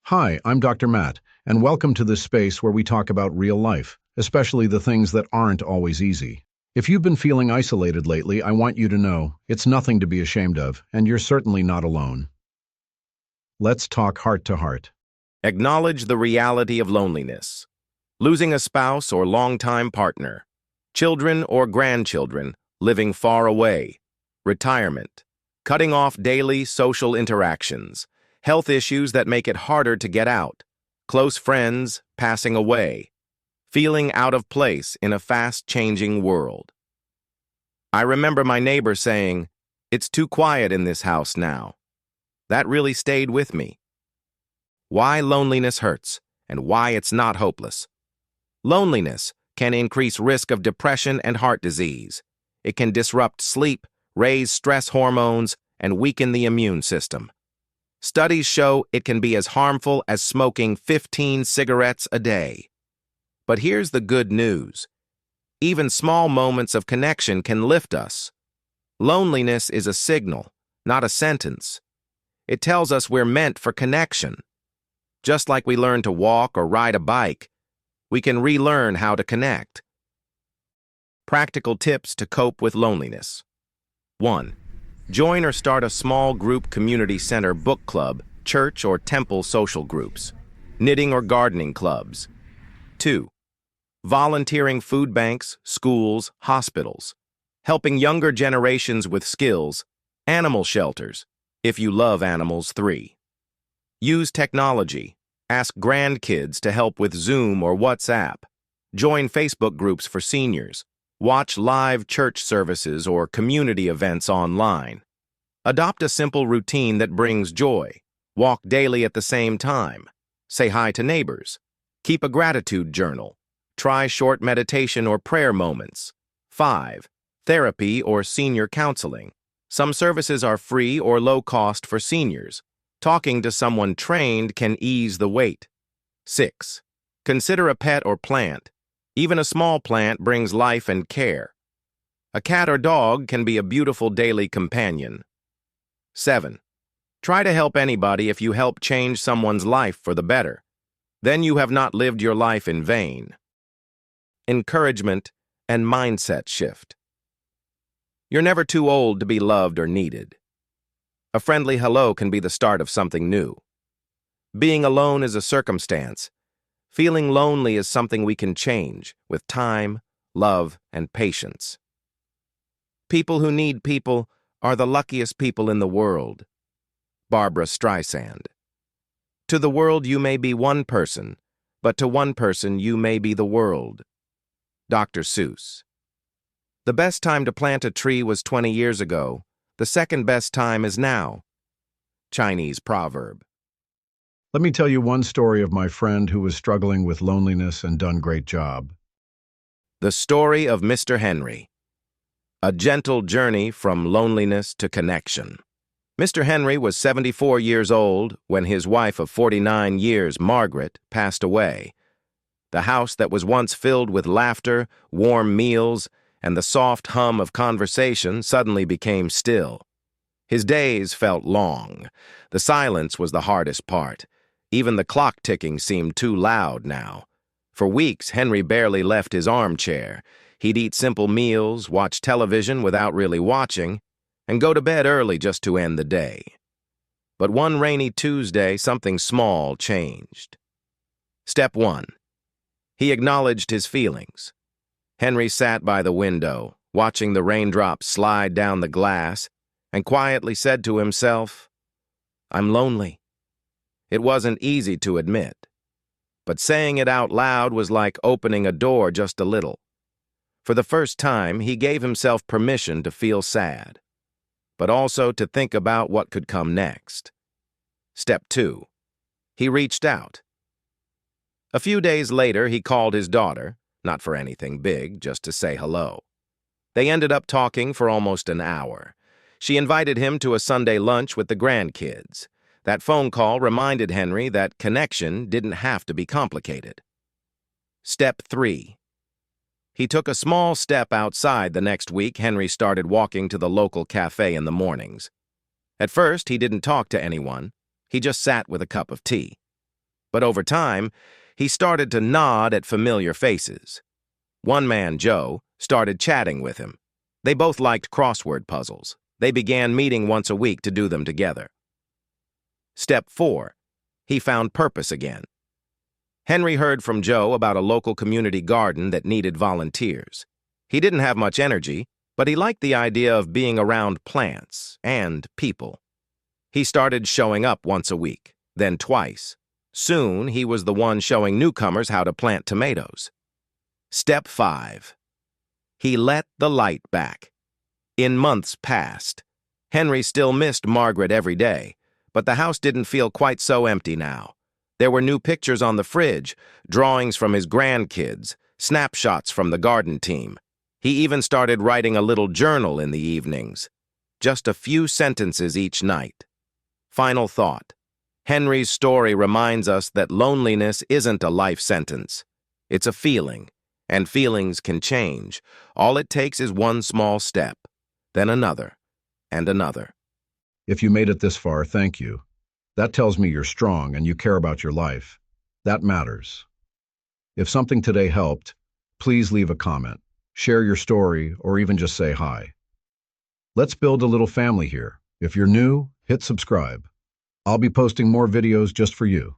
Hi, I'm Dr. Matt, and welcome to this space where we talk about real life, especially the things that aren't always easy. If you've been feeling isolated lately, I want you to know it's nothing to be ashamed of, and you're certainly not alone. Let's talk heart to heart. Acknowledge the reality of loneliness. Losing a spouse or longtime partner. Children or grandchildren living far away. Retirement. Cutting off daily social interactions. Health issues that make it harder to get out. Close friends passing away. Feeling out of place in a fast-changing world. I remember my neighbor saying, "It's too quiet in this house now." That really stayed with me. Why loneliness hurts and why it's not hopeless. Loneliness can increase risk of depression and heart disease. It can disrupt sleep, raise stress hormones, and weaken the immune system. Studies show it can be as harmful as smoking 15 cigarettes a day. But here's the good news. Even small moments of connection can lift us. Loneliness is a signal, not a sentence. It tells us we're meant for connection. Just like we learn to walk or ride a bike, we can relearn how to connect. Practical tips to cope with loneliness. 1. Join or start a small group community center book club, church or temple social groups, knitting or gardening clubs. 2. Volunteering food banks, schools, hospitals, helping younger generations with skills, animal shelters, if you love animals. 3. Use technology. Ask grandkids to help with Zoom or WhatsApp. Join Facebook groups for seniors. Watch live church services or community events online. Adopt a simple routine that brings joy. Walk daily at the same time. Say hi to neighbors. Keep a gratitude journal. Try short meditation or prayer moments. 5. Therapy or senior counseling. Some services are free or low cost for seniors. Talking to someone trained can ease the weight. 6. Consider a pet or plant. Even a small plant brings life and care. A cat or dog can be a beautiful daily companion. 7. Try to help anybody if you help change someone's life for the better. Then you have not lived your life in vain. Encouragement and mindset shift. You're never too old to be loved or needed. A friendly hello can be the start of something new. Being alone is a circumstance. Feeling lonely is something we can change with time, love, and patience. People who need people are the luckiest people in the world. Barbara Streisand. To the world you may be one person, but to one person you may be the world. Dr. Seuss. The best time to plant a tree was 20 years ago. The second best time is now. Chinese proverb. Let me tell you one story of my friend who was struggling with loneliness and done great job. The story of Mr. Henry. A gentle journey from loneliness to connection. Mr. Henry was 74 years old when his wife of 49 years, Margaret, passed away. The house that was once filled with laughter, warm meals, and the soft hum of conversation suddenly became still. His days felt long. The silence was the hardest part. Even the clock ticking seemed too loud now. For weeks, Henry barely left his armchair. He'd eat simple meals, watch television without really watching, and go to bed early just to end the day. But one rainy Tuesday, something small changed. Step 1. He acknowledged his feelings. Henry sat by the window, watching the raindrops slide down the glass, and quietly said to himself, "I'm lonely." It wasn't easy to admit, but saying it out loud was like opening a door just a little. For the first time, he gave himself permission to feel sad, but also to think about what could come next. Step 2. He reached out. A few days later, he called his daughter, not for anything big, just to say hello. They ended up talking for almost an hour. She invited him to a Sunday lunch with the grandkids. That phone call reminded Henry that connection didn't have to be complicated. Step 3. He took a small step outside the next week. Henry started walking to the local cafe in the mornings. At first, he didn't talk to anyone. He just sat with a cup of tea. But over time, he started to nod at familiar faces. One man, Joe, started chatting with him. They both liked crossword puzzles. They began meeting once a week to do them together. Step 4. He found purpose again. Henry heard from Joe about a local community garden that needed volunteers. He didn't have much energy, but he liked the idea of being around plants and people. He started showing up once a week, then twice. Soon, he was the one showing newcomers how to plant tomatoes. Step 5. He let the light back. In months past, Henry still missed Margaret every day, but the house didn't feel quite so empty now. There were new pictures on the fridge, drawings from his grandkids, snapshots from the garden team. He even started writing a little journal in the evenings. Just a few sentences each night. Final thought. Henry's story reminds us that loneliness isn't a life sentence. It's a feeling, and feelings can change. All it takes is one small step, then another, and another. If you made it this far, thank you. That tells me you're strong and you care about your life. That matters. If something today helped, please leave a comment, share your story, or even just say hi. Let's build a little family here. If you're new, hit subscribe. I'll be posting more videos just for you.